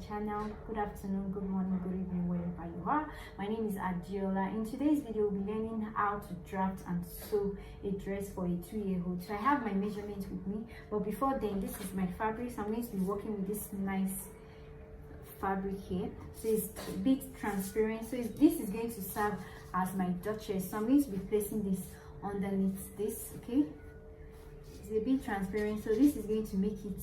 channel. Good afternoon, good morning, good evening, wherever you are. My name is Adiola. In today's video, we'll be learning how to draft and sew a dress for a 2-year-old. So I have my measurements with me, but before then, this is my fabric. So I'm going to be working with this nice fabric here. So it's a bit transparent. So this is going to serve as my duchess. So I'm going to be placing this underneath this. Okay, it's a bit transparent, so this is going to make it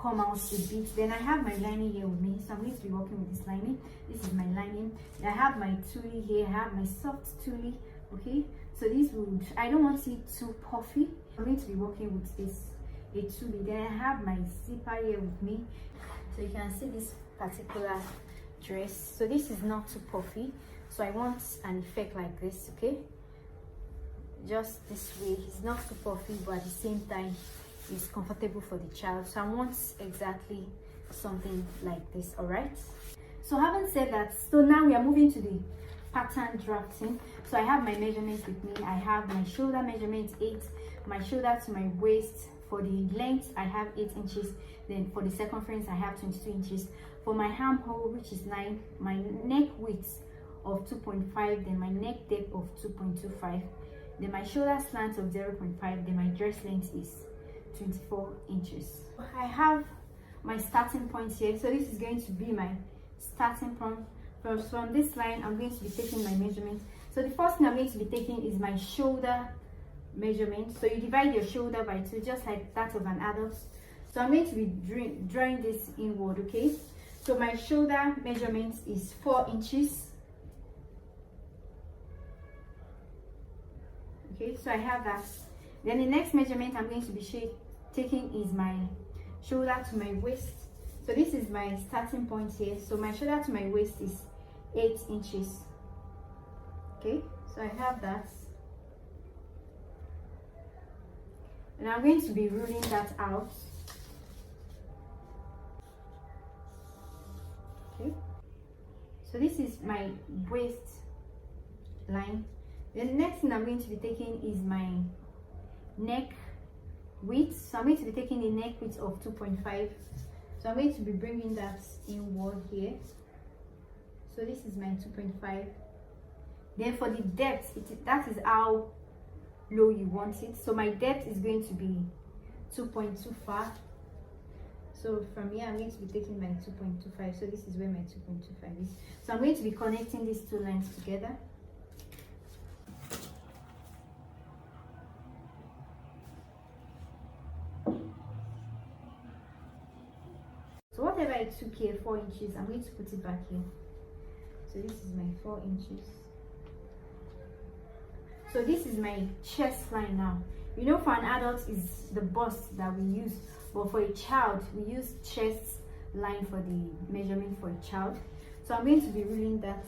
come out a bit. Then I have my lining here with me, so I'm going to be working with this lining. This is my lining. I have my tulle here. I have my soft tulle. Okay, so this would, I don't want it too puffy. I'm going to be working with this a tulle. Then I have my zipper here with me, so you can see this particular dress. So this is not too puffy, so I want an effect like this. Okay, just this way. It's not too puffy, but at the same time it's comfortable for the child. So I want exactly something like this. All right, so having said that, so now we are moving to the pattern drafting. So I have my measurements with me. I have my shoulder measurement 8, my shoulder to my waist. For the length I have 8 inches, then for the circumference I have 22 inches. For my armhole, which is 9, my neck width of 2.5, then my neck depth of 2.25, then my shoulder slant of 0.5, then my dress length is 24 inches. I have my starting point here, so this is going to be my starting point. From this line, I'm going to be taking my measurement. So the first thing I'm going to be taking is my shoulder measurement. So you divide your shoulder by 2, just like that of an adult. So I'm going to be drawing this inward. Okay, so my shoulder measurement is 4 inches. Okay, so I have that. Then the next measurement I'm going to be taking is my shoulder to my waist. So this is my starting point here. So my shoulder to my waist is 8 inches. Okay, so I have that. And I'm going to be ruling that out. Okay, so this is my waist line. Then the next thing I'm going to be taking is my neck width. So I'm going to be taking the neck width of 2.5. So I'm going to be bringing that inward here. So this is my 2.5. Then for the depth, that is how low you want it. So my depth is going to be 2.25. So from here I'm going to be taking my 2.25. So this is where my 2.25 is. So I'm going to be connecting these two lines together. So whatever I took here, 4 inches, I'm going to put it back here. So this is my 4 inches. So this is my chest line now. You know, for an adult is the bust that we use, but for a child we use chest line for the measurement for a child. So I'm going to be ruling that.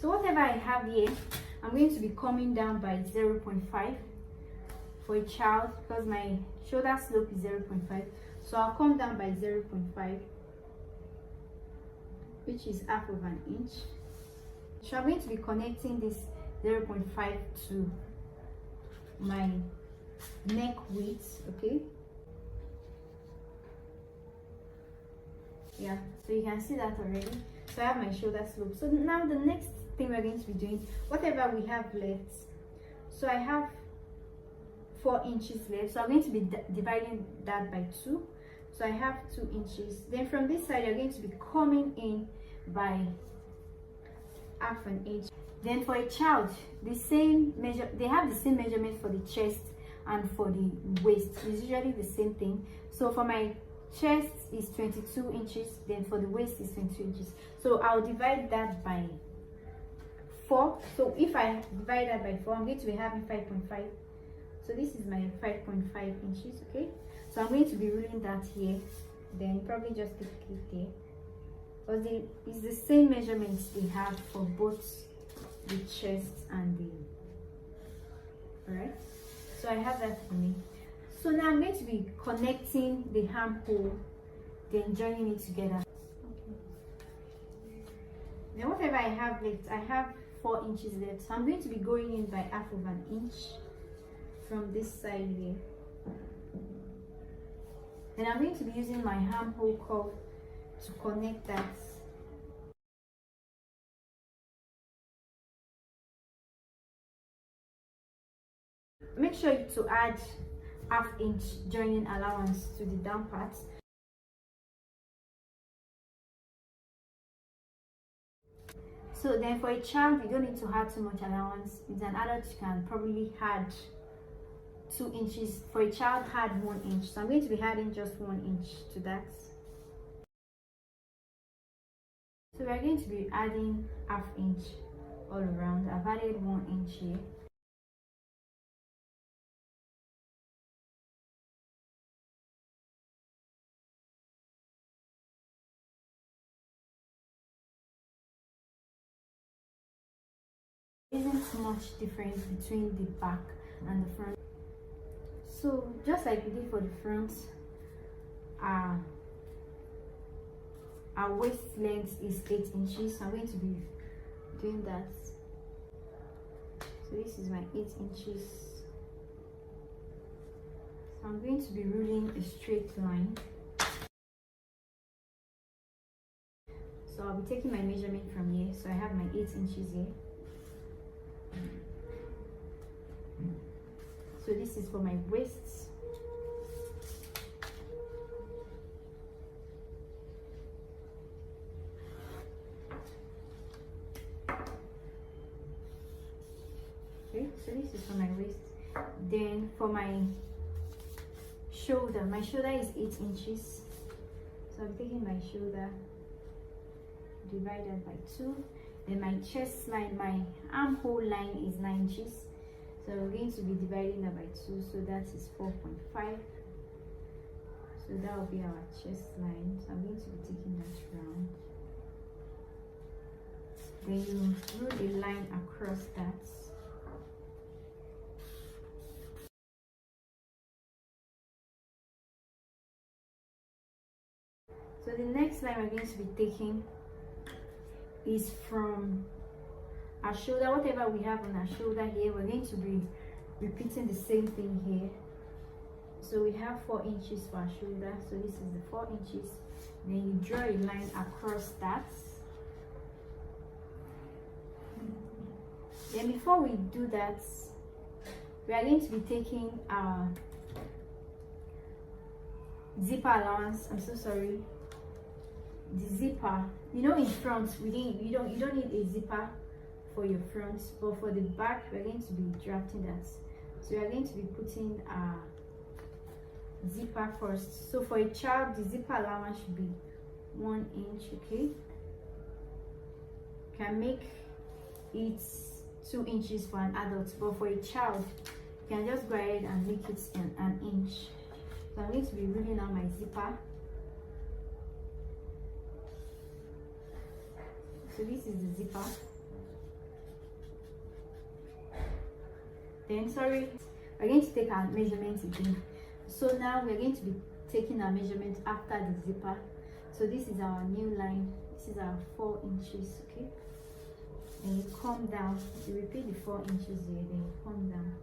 So whatever I have here, I'm going to be coming down by 0.5 for a child, because my shoulder slope is 0.5. So I'll come down by 0.5, which is half of an inch. So I'm going to be connecting this 0.5 to my neck width. Okay, yeah, so you can see that already. So I have my shoulder slope. So now the next thing we're going to be doing, whatever we have left, so I have 4 inches left, so I'm going to be dividing that by 2. So I have 2 inches. Then from this side you're going to be coming in by half an inch. Then for a child, the same measure, they have the same measurement for the chest and for the waist. It's usually the same thing. So for my chest is 22 inches, then for the waist is 22 inches. So I'll divide that by 4. So if I divide that by 4, I'm going to be having 5.5. So this is my 5.5 inches. Okay, so I'm going to be ruling that here. Then probably just click there, because it's the same measurements they have for both the chest and the, all right. So I have that for me. So now I'm going to be connecting the armhole, then joining it together. Okay, then whatever I have left, I have 4 inches left, so I'm going to be going in by half of an inch from this side here. Then I'm going to be using my armhole curve to connect that. Make sure to add ½ inch joining allowance to the down part. So then for a child, you don't need to add too much allowance. With an adult, you can probably add 2 inches. For a child, add 1 inch. So I'm going to be adding just 1 inch to that. So we're going to be adding ½ inch all around. I've added 1 inch here. Isn't too much difference between the back and the front. So just like we did for the front, our waist length is 8 inches. So I'm going to be doing that. So this is my 8 inches. So I'm going to be ruling a straight line. So I'll be taking my measurement from here. So I have my 8 inches here. So this is for my wrists. Okay, so this is for my waist. Then for my shoulder is 8 inches. So I'm taking my shoulder, divided by 2. Then my chest line, my armhole line is 9 inches. So we're going to be dividing that by 2, so that is 4.5. So that will be our chest line. So I'm going to be taking that round. Then you rule a line across that. So the next line we're going to be taking is from our shoulder, whatever we have on our shoulder here, we're going to be repeating the same thing here. So we have 4 inches for our shoulder, so this is the 4 inches. Then you draw a line across that. Then before we do that, we are going to be taking our zipper allowance. I'm so sorry. The zipper, you know, in front, you don't need a zipper for your front, but for the back we're going to be drafting that. So we are going to be putting a zipper first. So for a child, the zipper allowance should be 1 inch. Okay, can make it 2 inches for an adult, but for a child you can just go ahead and make it an inch. So I'm going to be ruling out my zipper. So this is the zipper. Then sorry, we're going to take our measurements again. So now we're going to be taking our measurement after the zipper. So this is our new line. This is our 4 inches. Okay, and you come down, you repeat the 4 inches here, then you come down.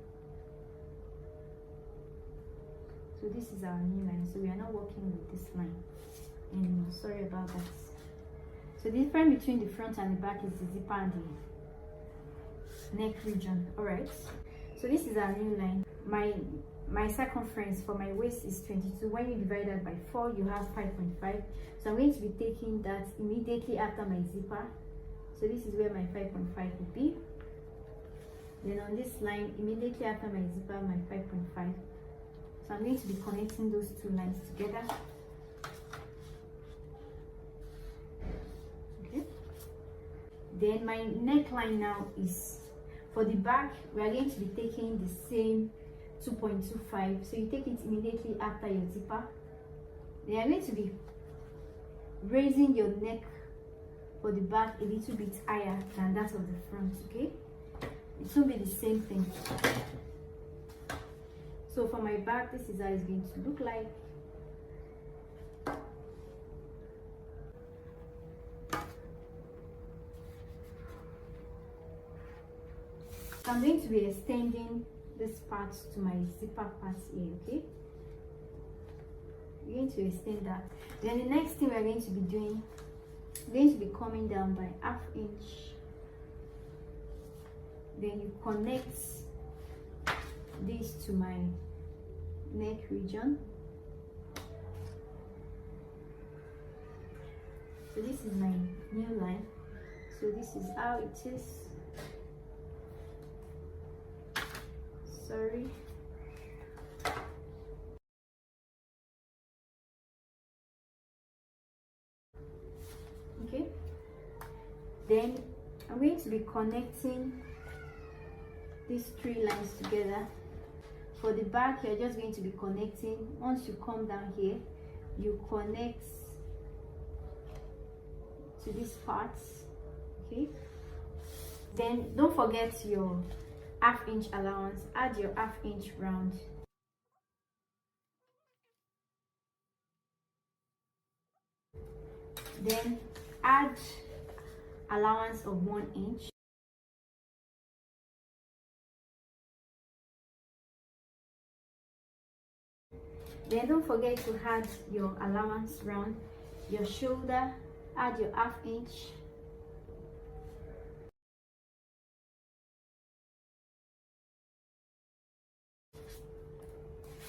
So this is our new line. So we are not working with this line anymore. Sorry about that. So the difference between the front and the back is the zipper and the neck region. All right, so this is our new line. My circumference for my waist is 22. When you divide that by 4, you have 5.5. So I'm going to be taking that immediately after my zipper. So this is where my 5.5 will be. Then on this line, immediately after my zipper, my 5.5. So I'm going to be connecting those two lines together. Okay. Then my neckline now is, for the back, we are going to be taking the same 2.25. So you take it immediately after your zipper. Then you're going to be raising your neck for the back a little bit higher than that of the front. Okay, it will be the same thing. So for my back, this is how it's going to look like. So I'm going to be extending this part to my zipper part here. Okay, We're going to extend that. Then the next thing we're going to be doing, we're going to be coming down by 1/2 inch. Then you connect this to my neck region. So this is my new line. So this is how it is. Sorry. Okay. Then I'm going to be connecting these 3 lines together. For the back, you're just going to be connecting. Once you come down here, you connect to these parts. Okay. Then don't forget your 1/2 inch allowance. Add your 1/2 inch round. Then add allowance of 1 inch. Then don't forget to add your allowance round. Your shoulder, add your 1/2 inch.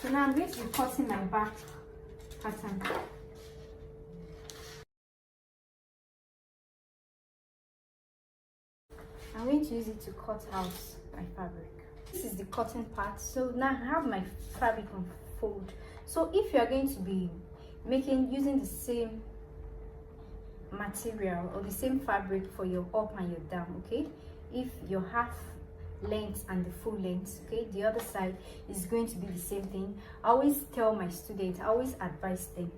So now I'm going to be cutting my back pattern. I'm going to use it to cut out my fabric. This is the cutting part. So now I have my fabric on fold. So if you are going to be using the same material or the same fabric for your up and your down, okay, if your half length and the full length, okay, the other side is going to be the same thing. I always tell my students, I always advise them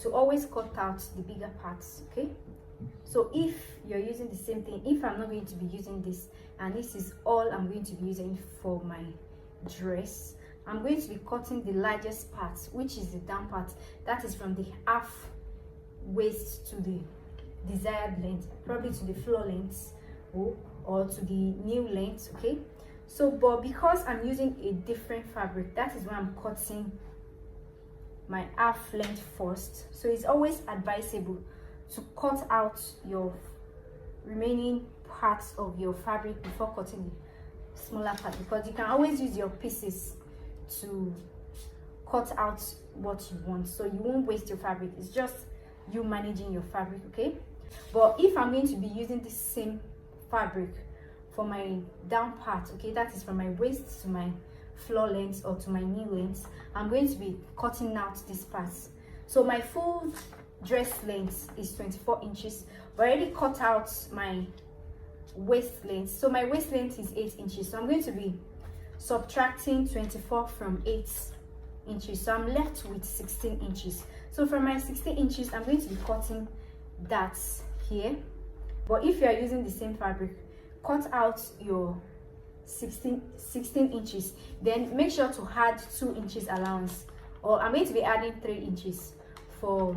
to always cut out the bigger parts, okay. So if you're using the same thing, if I'm not going to be using this and this is all I'm going to be using for my dress, I'm going to be cutting the largest part, which is the down part, that is from the half waist to the desired length, probably to the floor length or to the new length, okay. So but because I'm using a different fabric, that is why I'm cutting my half length first. So it's always advisable to cut out your remaining parts of your fabric before cutting the smaller part, because you can always use your pieces to cut out what you want, so you won't waste your fabric. It's just you managing your fabric, okay. But if I'm going to be using the same fabric for my down part, okay, that is from my waist to my floor length or to my knee length, I'm going to be cutting out these parts. So my full dress length is 24 inches, but I already cut out my waist length. So my waist length is 8 inches, so I'm going to be subtracting 24 from 8 inches, so I'm left with 16 inches. So from my 16 inches, I'm going to be cutting that here. But if you are using the same fabric, cut out your 16 inches, then make sure to add 2 inches allowance, or I'm going to be adding 3 inches for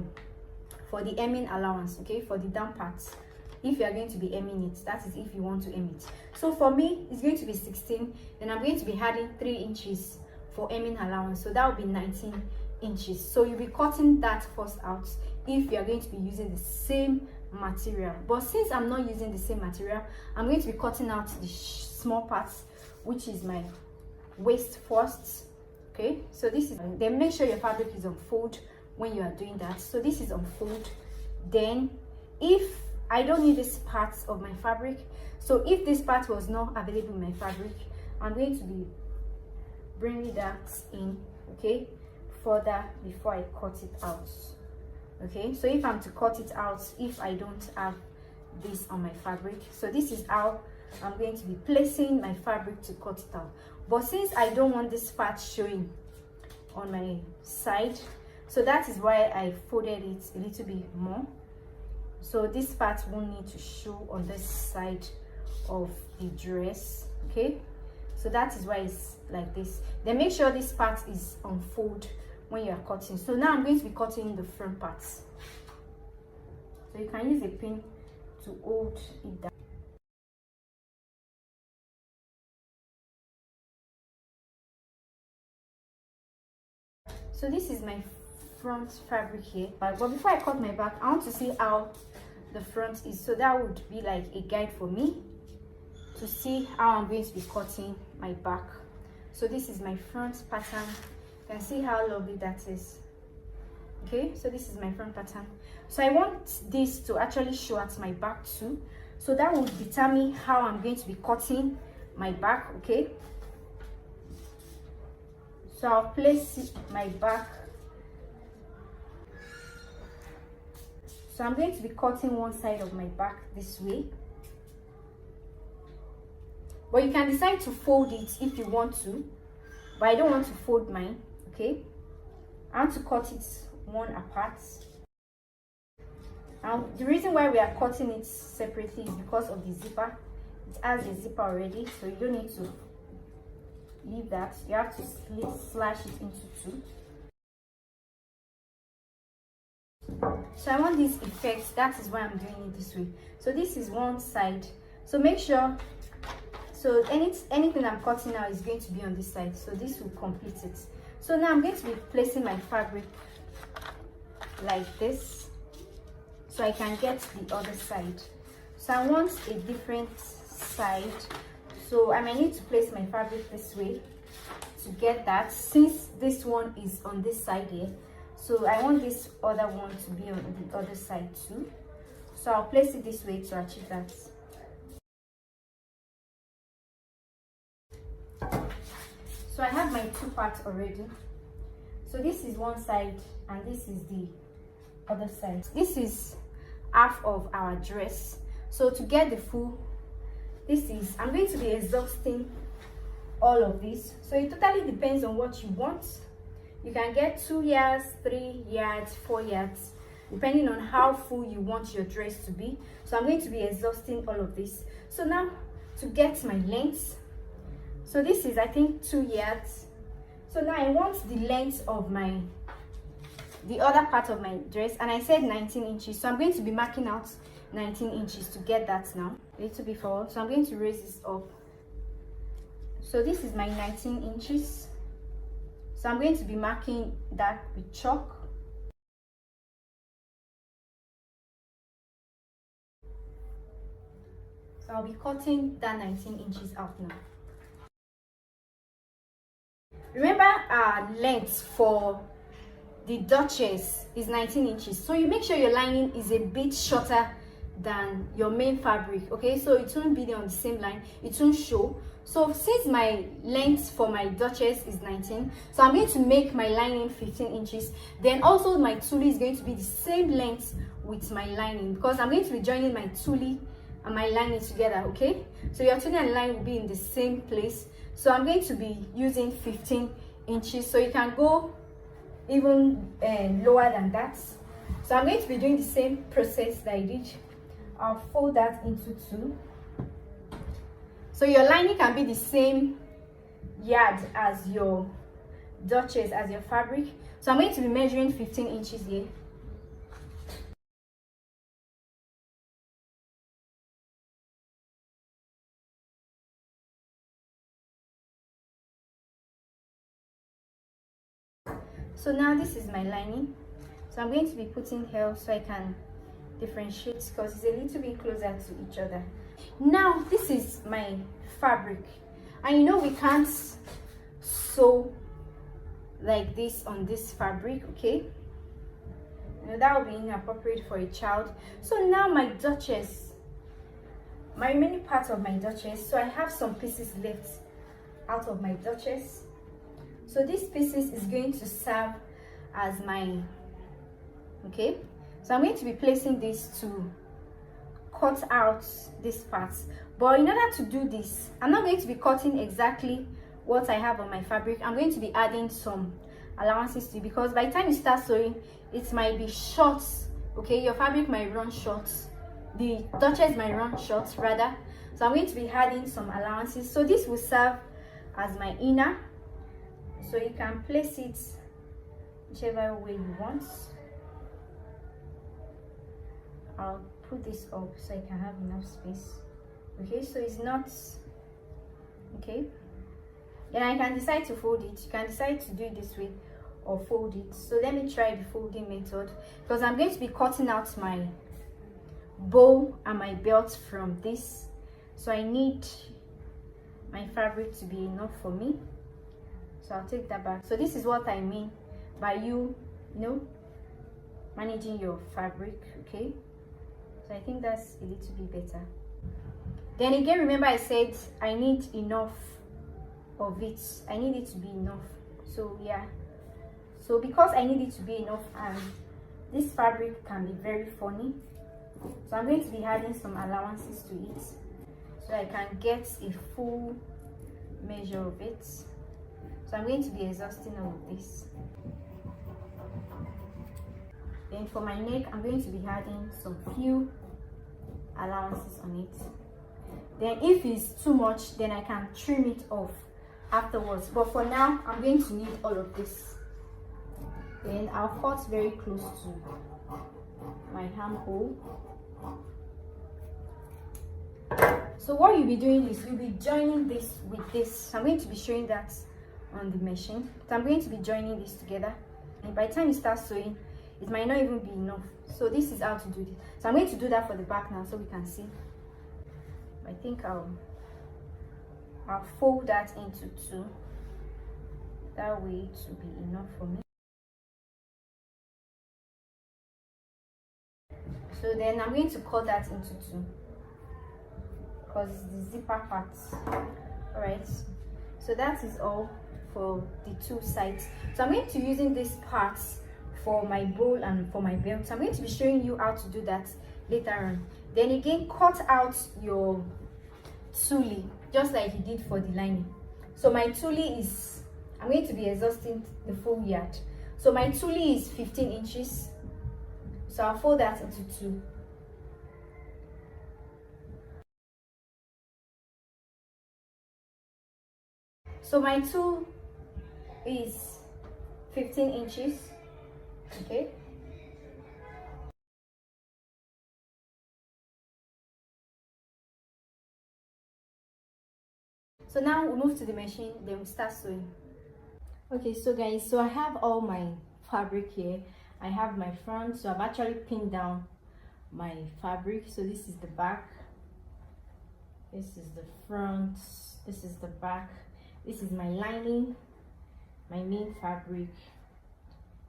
the hemming allowance, okay, for the down parts. If you are going to be hemming it, that is if you want to hem it. So for me, it's going to be 16, then I'm going to be adding 3 inches for hemming allowance, so that will be 19 inches. So you'll be cutting that first out if you are going to be using the same material. But since I'm not using the same material, I'm going to be cutting out the small parts, which is my waist first, okay. So this is, then make sure your fabric is on fold when you are doing that. So this is on fold. Then if I don't need this part of my fabric, so if this part was not available in my fabric, I'm going to be bringing that in, okay, further before I cut it out, okay. So if I'm to cut it out, if I don't have this on my fabric, so this is how I'm going to be placing my fabric to cut it out. But since I don't want this part showing on my side, so that is why I folded it a little bit more, so this part won't need to show on this side of the dress, okay. So that is why it's like this. Then make sure this part is on fold when you are cutting. So now I'm going to be cutting the front parts, so you can use a pin to hold it down. So this is my front fabric here, but before I cut my back, I want to see how the front is, so that would be like a guide for me to see how I'm going to be cutting my back. So this is my front pattern. You can see how lovely that is. Okay, so this is my front pattern. So I want this to actually show at my back too, so that will determine how I'm going to be cutting my back. Okay, so I'll place my back. So I'm going to be cutting one side of my back this way, but you can decide to fold it if you want to, but I don't want to fold mine. Okay, I want to cut it one apart. And the reason why we are cutting it separately is because of the zipper. It has a zipper already, so you don't need to leave that. You have to slash it into two. So I want this effect, that is why I'm doing it this way. So this is one side, so make sure, so anything I'm cutting now is going to be on this side, so this will complete it. So now I'm going to be placing my fabric like this, so I can get the other side. So I want a different side, so I might need to place my fabric this way to get that, since this one is on this side here. So I want this other one to be on the other side too, so I'll place it this way to achieve that. So I have my two parts already. So this is one side and this is the other side. This is half of our dress. So to get the full, I'm going to be exhausting all of this. So it totally depends on what you want. You can get 2 yards, 3 yards, 4 yards, depending on how full you want your dress to be. So I'm going to be exhausting all of this. So now to get my length, so this is, I think, 2 yards. So now I want the length of the other part of my dress, and I said 19 inches. So I'm going to be marking out 19 inches to get that now. A little bit forward. So I'm going to raise this up. So this is my 19 inches. So I'm going to be marking that with chalk. So I'll be cutting that 19 inches out now. Remember, our length for the Duchess is 19 inches. So you make sure your lining is a bit shorter than your main fabric. Okay, so it won't be on the same line. It won't show. So since my length for my Duchess is 19, so I'm going to make my lining 15 inches. Then also my tulle is going to be the same length with my lining, because I'm going to be joining my tulle and my lining together. Okay, so your tulle and line will be in the same place. So I'm going to be using 15 inches. So you can go even lower than that. So I'm going to be doing the same process that I did. I'll fold that into two. So your lining can be the same yard as your Duchess, as your fabric. So I'm going to be measuring 15 inches here. So now this is my lining. So I'm going to be putting here so I can differentiate, because it's a little bit closer to each other. Now this is my fabric, and you know we can't sew like this on this fabric. Okay, you know that would be inappropriate for a child. So now my Duchess, my remaining part of my Duchess, so I have some pieces left out of my Duchess. So these pieces is going to serve as my, okay, so I'm going to be placing this to cut out this part. But in order to do this, I'm not going to be cutting exactly what I have on my fabric. I'm going to be adding some allowances to it, because by the time you start sewing, it might be short. Okay, your fabric might run short, the Duchess might run short rather. So I'm going to be adding some allowances. So this will serve as my inner, so you can place it whichever way you want. I'll put this up so I can have enough space. Okay, so it's not okay. Then I can decide to fold it. You can decide to do it this way, or fold it. So let me try the folding method, because I'm going to be cutting out my bow and my belt from this, so I need my fabric to be enough for me. So I'll take that back. So this is what I mean by you know, managing your fabric. Okay, so I think that's a little bit better. Then again, remember I said I need enough of it. I need it to be enough. So yeah, so because I need it to be enough, and this fabric can be very funny, so I'm going to be adding some allowances to it so I can get a full measure of it. So I'm going to be exhausting all of this. Then for my neck, I'm going to be adding some few allowances on it. Then if it's too much, then I can trim it off afterwards. But for now, I'm going to need all of this. Then I'll cut very close to my armhole. So what you'll be doing is you'll be joining this with this. I'm going to be showing that on the machine. So I'm going to be joining this together, and by the time you start sewing, it might not even be enough. So this is how to do this. So I'm going to do that for the back now so we can see. I think I'll fold that into two. That way it will be enough for me. So then I'm going to cut that into two, because the zipper parts. All right, so that is all for the two sides. So I'm going to be using these parts for my bowl and for my belt. So I'm going to be showing you how to do that later on. Then again, cut out your tule just like you did for the lining. So my tule is, I'm going to be exhausting the full yard. So my tule is 15 inches. So I'll fold that into two. So my tool is 15 inches. Okay. So now we move to the machine, then we start sewing. Okay, so guys, so I have all my fabric here. I have my front, so I've actually pinned down my fabric. So this is the back, this is the front, this is the back, this is my lining, my main fabric.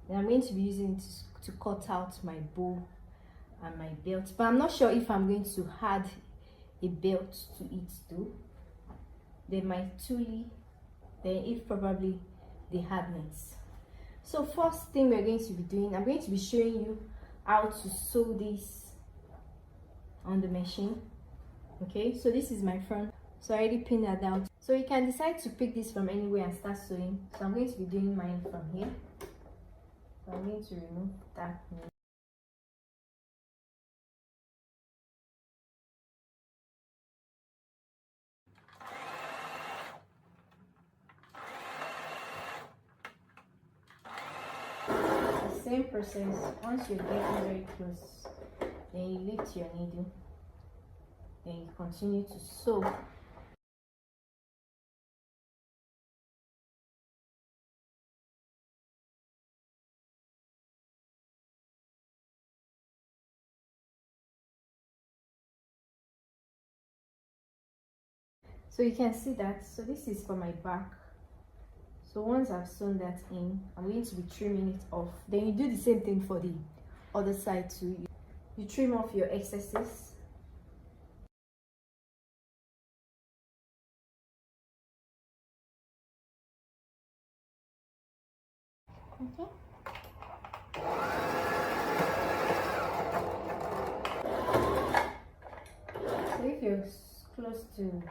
Then I'm going to be using it to cut out my bow and my belt, but I'm not sure if I'm going to add a belt to it too. Then my tule, then if probably the hardness. So first thing we're going to be doing, I'm going to be showing you how to sew this on the machine. Okay, so this is my front, so I already pinned that down. So you can decide to pick this from anywhere and start sewing. So I'm going to be doing mine from here. So I'm going to remove that. Same process. Once you're getting very close, then you lift your needle, then you continue to sew. So you can see that. So this is for my back. So once I've sewn that in, I'm going to be trimming it off. Then you do the same thing for the other side too. You trim off your excesses. Okay. So if you're close to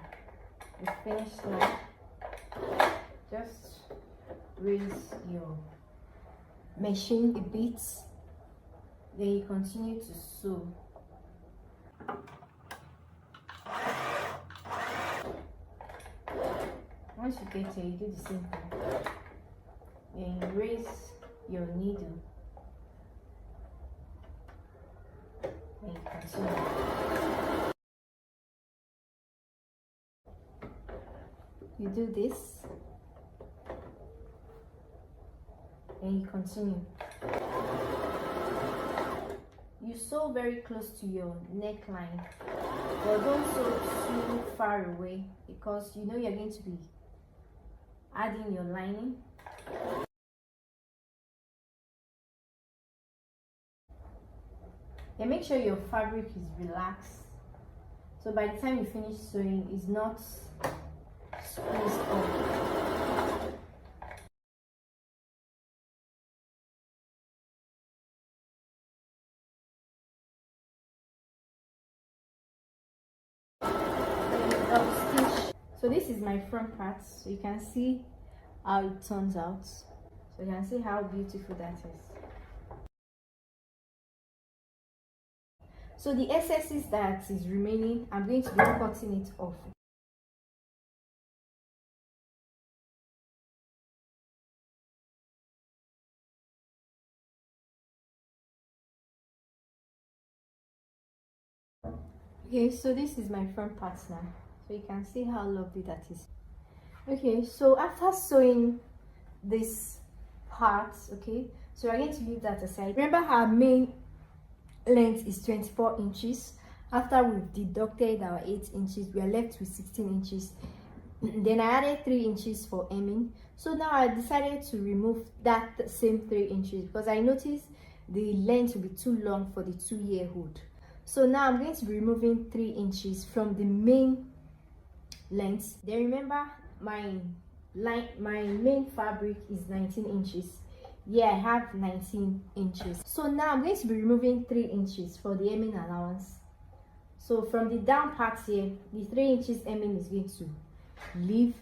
the finish line, just raise your machine a bit, then you continue to sew. Once you get here, you do the same thing. Then you raise your needle and you continue. You do this. and you continue. You sew very close to your neckline, but don't sew too far away because you know you're going to be adding your lining. And make sure your fabric is relaxed, so by the time you finish sewing, it's not squeezed off. Stitch. So this is my front part, so you can see how it turns out. So you can see how beautiful that is. So the excesses that is remaining, I'm going to be cutting it off. Okay, so this is my front part now, so you can see how lovely that is. Okay, so after sewing this part, okay, so we're going to leave that aside. Remember, our main length is 24 inches. After we've deducted our 8 inches, we are left with 16 inches. Then I added 3 inches for hemming. So now I decided to remove that same 3 inches because I noticed the length will be too long for the 2-year hood. So now I'm going to be removing 3 inches from the main length. Then remember, my main fabric is 19 inches. Yeah, I have 19 inches. So now I'm going to be removing 3 inches for the hemming allowance. So from the down part here, the 3 inches hemming is going to leave.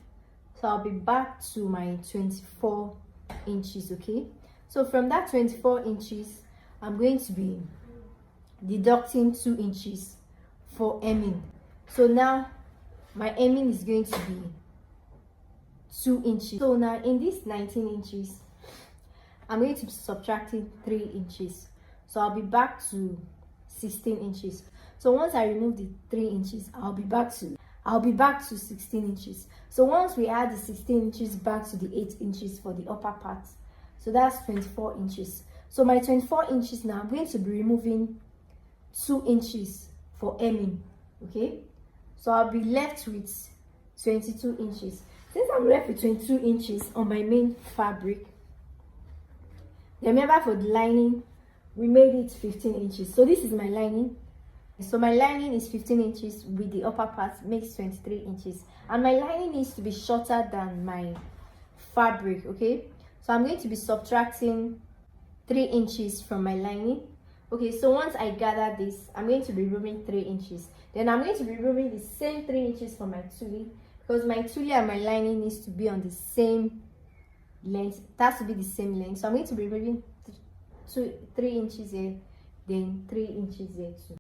So I'll be back to my 24 inches, okay? So from that 24 inches, I'm going to be deducting 2 inches for hemming. So now my hemming is going to be 2 inches. So now in this 19 inches, I'm going to be subtracting 3 inches. So I'll be back to 16 inches. So once I remove the 3 inches, I'll be back to 16 inches. So once we add the 16 inches back to the 8 inches for the upper part, so that's 24 inches. So my 24 inches now, I'm going to be removing 2 inches for hemming, okay? So I'll be left with 22 inches. Since I'm left with 22 inches on my main fabric, remember for the lining, we made it 15 inches. So this is my lining. So my lining is 15 inches with the upper part makes 23 inches. And my lining needs to be shorter than my fabric, okay? So I'm going to be subtracting 3 inches from my lining. Okay, so once I gather this, I'm going to be removing 3 inches. Then I'm going to be removing the same 3 inches from my tule, because my tule and my lining needs to be on the same length. It has to be the same length. So I'm going to be removing 3 inches here, then 3 inches here too.